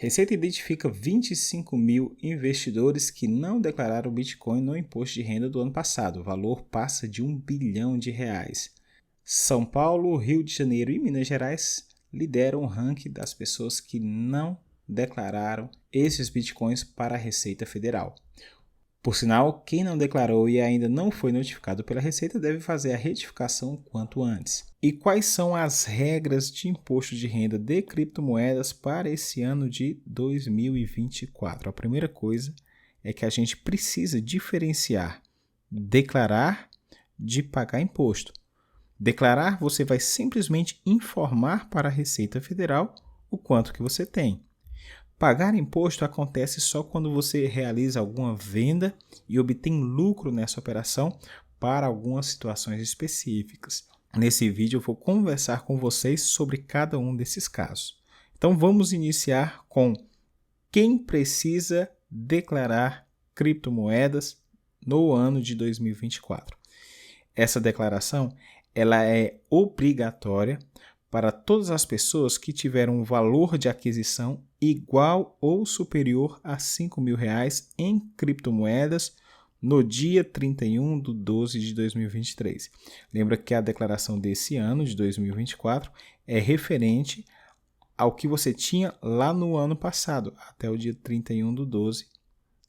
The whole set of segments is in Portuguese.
Receita identifica 25 mil investidores que não declararam Bitcoin no imposto de renda do ano passado. O valor passa de R$ 1 bilhão. São Paulo, Rio de Janeiro e Minas Gerais lideram o ranking das pessoas que não declararam esses bitcoins para a Receita Federal. Por sinal, quem não declarou e ainda não foi notificado pela Receita deve fazer a retificação quanto antes. E quais são as regras de imposto de renda de criptomoedas para esse ano de 2024? A primeira coisa é que a gente precisa diferenciar declarar de pagar imposto. Declarar, você vai simplesmente informar para a Receita Federal o quanto que você tem. Pagar imposto acontece só quando você realiza alguma venda e obtém lucro nessa operação para algumas situações específicas. Nesse vídeo eu vou conversar com vocês sobre cada um desses casos. Então vamos iniciar com quem precisa declarar criptomoedas no ano de 2024. Essa declaração ela é obrigatória para todas as pessoas que tiveram um valor de aquisição igual ou superior a R$ 5.000 em criptomoedas no dia 31/12 de 2023. Lembra que a declaração desse ano, de 2024, é referente ao que você tinha lá no ano passado, até o dia 31/12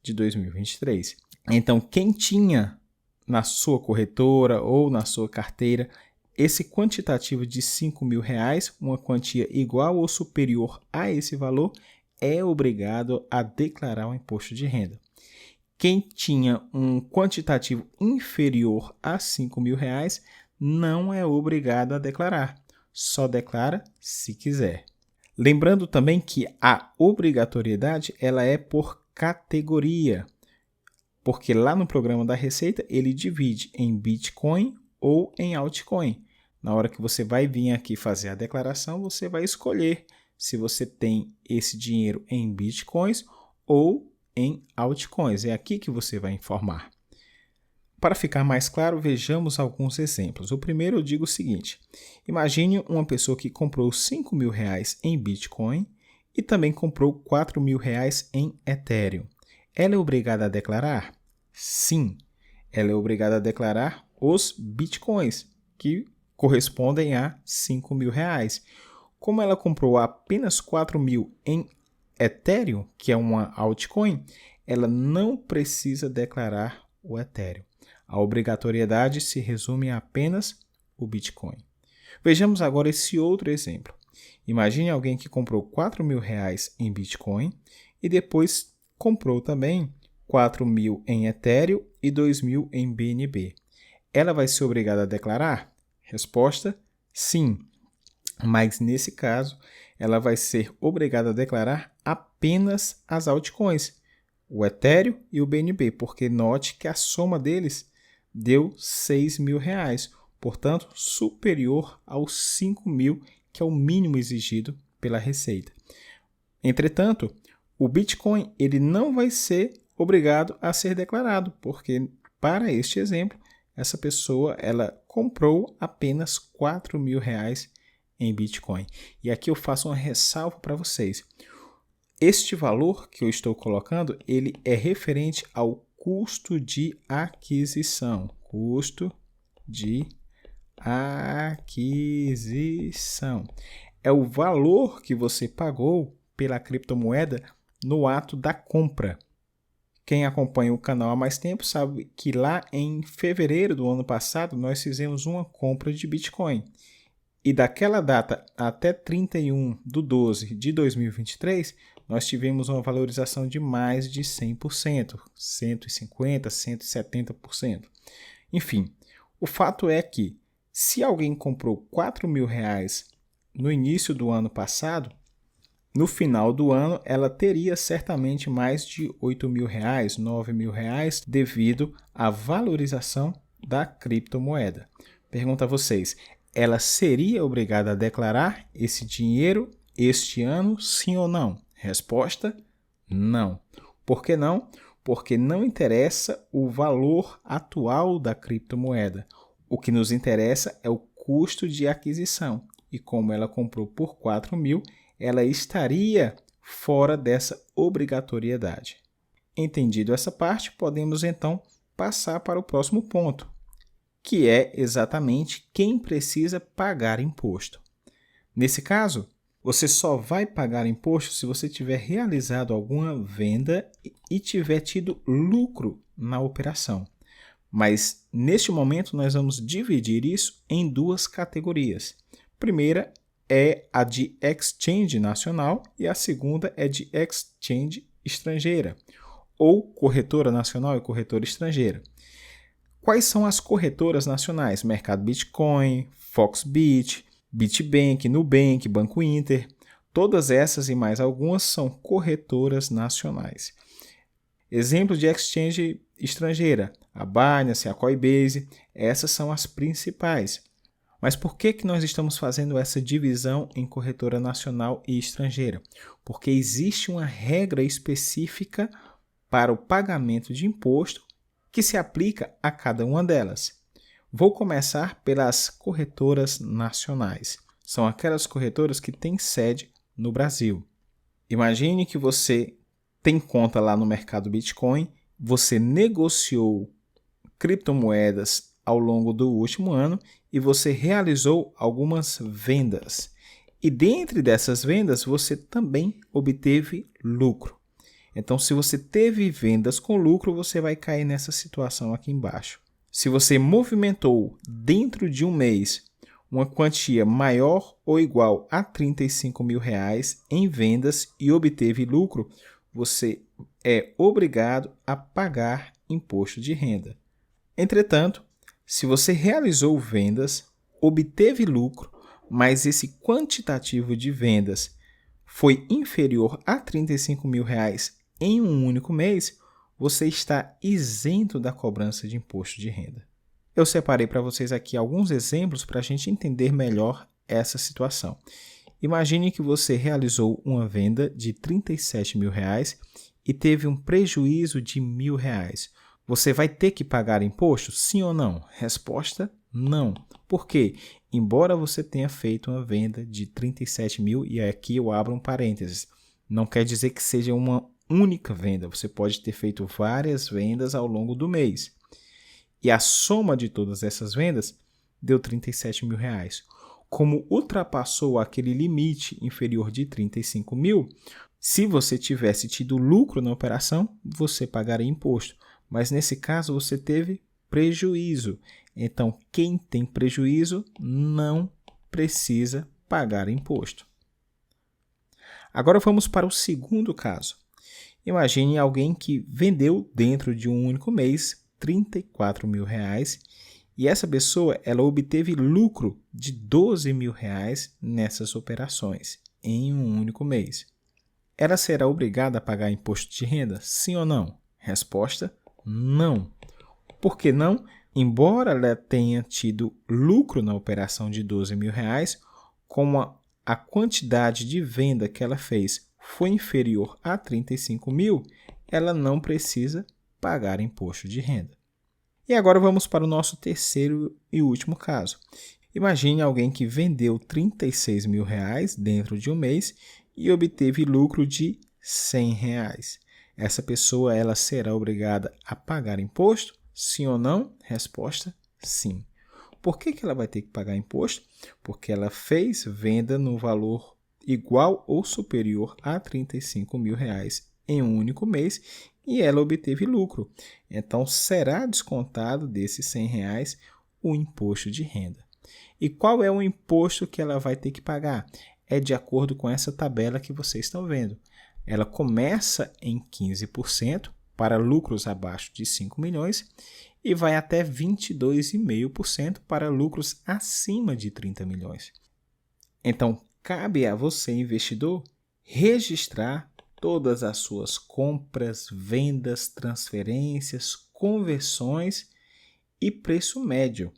de 2023. Então, quem tinha na sua corretora ou na sua carteira esse quantitativo de R$ 5.000, uma quantia igual ou superior a esse valor, é obrigado a declarar o imposto de renda. Quem tinha um quantitativo inferior a R$ 5.000 não é obrigado a declarar, só declara se quiser. Lembrando também que a obrigatoriedade ela é por categoria, porque lá no programa da Receita ele divide em Bitcoin ou em altcoin. Na hora que você vai vir aqui fazer a declaração, você vai escolher se você tem esse dinheiro em bitcoins ou em altcoins. É aqui que você vai informar. Para ficar mais claro, vejamos alguns exemplos. O primeiro eu digo o seguinte: imagine uma pessoa que comprou R$ 5.000 em Bitcoin e também comprou R$ 4.000 em Ethereum. Ela é obrigada a declarar? Sim, ela é obrigada a declarar os bitcoins, que correspondem a R$ 5.000. Como ela comprou apenas 4.000 em Ethereum, que é uma altcoin, ela não precisa declarar o Ethereum. A obrigatoriedade se resume a apenas o Bitcoin. Vejamos agora esse outro exemplo. Imagine alguém que comprou R$ 4.000 em Bitcoin e depois comprou também 4.000 em Ethereum e 2.000 em BNB. Ela vai ser obrigada a declarar? Resposta: sim. Mas nesse caso, ela vai ser obrigada a declarar apenas as altcoins, o Ethereum e o BNB, porque note que a soma deles deu R$ 6.000, portanto, superior aos 5.000, que é o mínimo exigido pela Receita. Entretanto, o Bitcoin ele não vai ser obrigado a ser declarado, porque para este exemplo, essa pessoa ela comprou apenas R$ 4.000 em Bitcoin. E aqui eu faço uma ressalva para vocês. Este valor que eu estou colocando, ele é referente ao custo de aquisição. Custo de aquisição. É o valor que você pagou pela criptomoeda no ato da compra. Quem acompanha o canal há mais tempo sabe que lá em fevereiro do ano passado nós fizemos uma compra de Bitcoin. E daquela data até 31/12 de 2023, nós tivemos uma valorização de mais de 100%, 150%, 170%. Enfim, o fato é que se alguém comprou R$ 4.000 no início do ano passado, no final do ano, ela teria certamente mais de R$ 8.000, R$ 9.000 devido à valorização da criptomoeda. Pergunto a vocês, ela seria obrigada a declarar esse dinheiro este ano, sim ou não? Resposta: não. Por que não? Porque não interessa o valor atual da criptomoeda. O que nos interessa é o custo de aquisição. E como ela comprou por 4.000, ela estaria fora dessa obrigatoriedade. Entendido essa parte, podemos então passar para o próximo ponto, que é exatamente quem precisa pagar imposto. Nesse caso, você só vai pagar imposto se você tiver realizado alguma venda e tiver tido lucro na operação. Mas, neste momento, nós vamos dividir isso em duas categorias. A primeira é a de exchange nacional e a segunda é de exchange estrangeira, ou corretora nacional e corretora estrangeira. Quais são as corretoras nacionais? Mercado Bitcoin, Foxbit, Bitbank, Nubank, Banco Inter. Todas essas e mais algumas são corretoras nacionais. Exemplos de exchange estrangeira, a Binance, a Coinbase, essas são as principais. Mas por que nós estamos fazendo essa divisão em corretora nacional e estrangeira? Porque existe uma regra específica para o pagamento de imposto que se aplica a cada uma delas. Vou começar pelas corretoras nacionais. São aquelas corretoras que têm sede no Brasil. Imagine que você tem conta lá no mercado Bitcoin, você negociou criptomoedas ao longo do último ano e você realizou algumas vendas. E dentre dessas vendas, você também obteve lucro. Então, se você teve vendas com lucro, você vai cair nessa situação aqui embaixo. Se você movimentou dentro de um mês uma quantia maior ou igual a R$35 mil em vendas e obteve lucro, você é obrigado a pagar imposto de renda. Entretanto, se você realizou vendas, obteve lucro, mas esse quantitativo de vendas foi inferior a R$35 mil em um único mês, você está isento da cobrança de imposto de renda. Eu separei para vocês aqui alguns exemplos para a gente entender melhor essa situação. Imagine que você realizou uma venda de R$37 mil e teve um prejuízo de R$1.000. Você vai ter que pagar imposto? Sim ou não? Resposta: não. Por quê? Embora você tenha feito uma venda de 37 mil, e aqui eu abro um parênteses, não quer dizer que seja uma única venda. Você pode ter feito várias vendas ao longo do mês. E a soma de todas essas vendas deu 37 mil reais. Como ultrapassou aquele limite inferior de 35 mil, se você tivesse tido lucro na operação, você pagaria imposto. Mas nesse caso você teve prejuízo. Então, quem tem prejuízo não precisa pagar imposto. Agora vamos para o segundo caso. Imagine alguém que vendeu dentro de um único mês R$34 mil e essa pessoa ela obteve lucro de R$12 mil nessas operações em um único mês. Ela será obrigada a pagar imposto de renda? Sim ou não? Resposta: não. Por que não? Embora ela tenha tido lucro na operação de R$12 mil, como a quantidade de venda que ela fez foi inferior a 35 mil, ela não precisa pagar imposto de renda. E agora vamos para o nosso terceiro e último caso. Imagine alguém que vendeu 36 mil reais dentro de um mês e obteve lucro de 100 reais. Essa pessoa ela será obrigada a pagar imposto? Sim ou não? Resposta: sim. Por que ela vai ter que pagar imposto? Porque ela fez venda no valor igual ou superior a 35 mil reais em um único mês e ela obteve lucro. Então, será descontado desses 100 reais o imposto de renda. E qual é o imposto que ela vai ter que pagar? É de acordo com essa tabela que vocês estão vendo. Ela começa em 15% para lucros abaixo de 5 milhões e vai até 22,5% para lucros acima de 30 milhões. Então, cabe a você, investidor, registrar todas as suas compras, vendas, transferências, conversões e preço médio,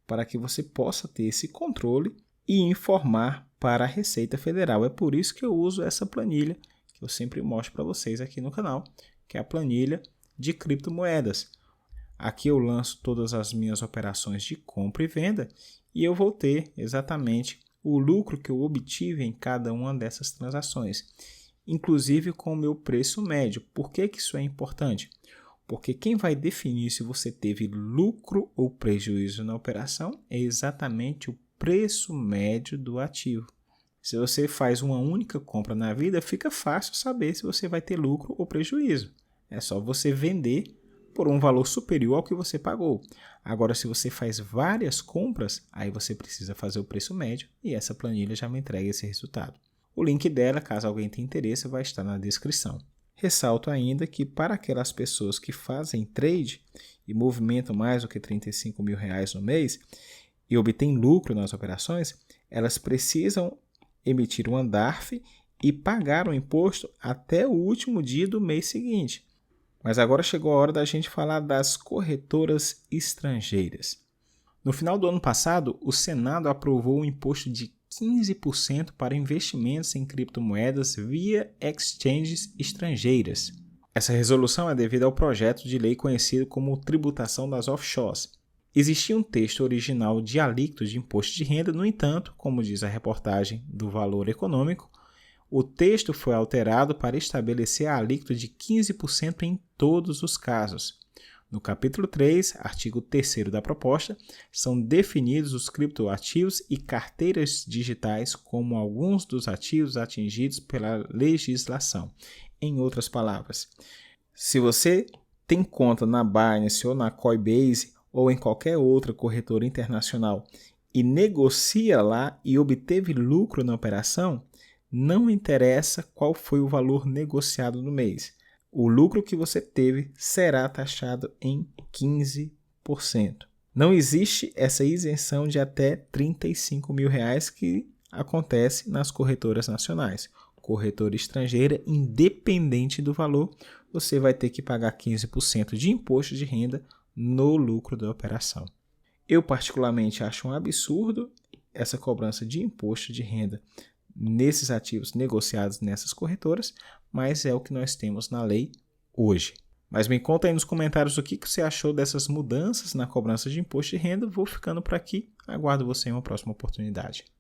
para que você possa ter esse controle e informar para a Receita Federal. É por isso que eu uso essa planilha que eu sempre mostro para vocês aqui no canal, que é a planilha de criptomoedas. Aqui eu lanço todas as minhas operações de compra e venda e eu vou ter exatamente o lucro que eu obtive em cada uma dessas transações. inclusive com o meu preço médio. Por que isso é importante? Porque quem vai definir se você teve lucro ou prejuízo na operação é exatamente o preço médio do ativo. Se você faz uma única compra na vida, fica fácil saber se você vai ter lucro ou prejuízo. É só você vender por um valor superior ao que você pagou. Agora, se você faz várias compras, aí você precisa fazer o preço médio e essa planilha já me entrega esse resultado. O link dela, caso alguém tenha interesse, vai estar na descrição. Ressalto ainda que para aquelas pessoas que fazem trade e movimentam mais do que R$35 mil no mês e obtêm lucro nas operações, elas precisam emitir um DARF e pagar o imposto até o último dia do mês seguinte. Mas agora chegou a hora da gente falar das corretoras estrangeiras. No final do ano passado, o Senado aprovou um imposto de 15% para investimentos em criptomoedas via exchanges estrangeiras. Essa resolução é devida ao projeto de lei conhecido como tributação das offshores. Existia um texto original de alíquota de imposto de renda, no entanto, como diz a reportagem do Valor Econômico, o texto foi alterado para estabelecer a alíquota de 15% em todos os casos. No capítulo 3, artigo 3º da proposta, são definidos os criptoativos e carteiras digitais como alguns dos ativos atingidos pela legislação. Em outras palavras, se você tem conta na Binance ou na Coinbase ou em qualquer outra corretora internacional e negocia lá e obteve lucro na operação, não interessa qual foi o valor negociado no mês. O lucro que você teve será taxado em 15%. Não existe essa isenção de até R$35 mil que acontece nas corretoras nacionais. Corretora estrangeira, independente do valor, você vai ter que pagar 15% de imposto de renda no lucro da operação. Eu particularmente acho um absurdo essa cobrança de imposto de renda nesses ativos negociados nessas corretoras, mas é o que nós temos na lei hoje. Mas me conta aí nos comentários o que você achou dessas mudanças na cobrança de imposto de renda. Vou ficando por aqui, aguardo você em uma próxima oportunidade.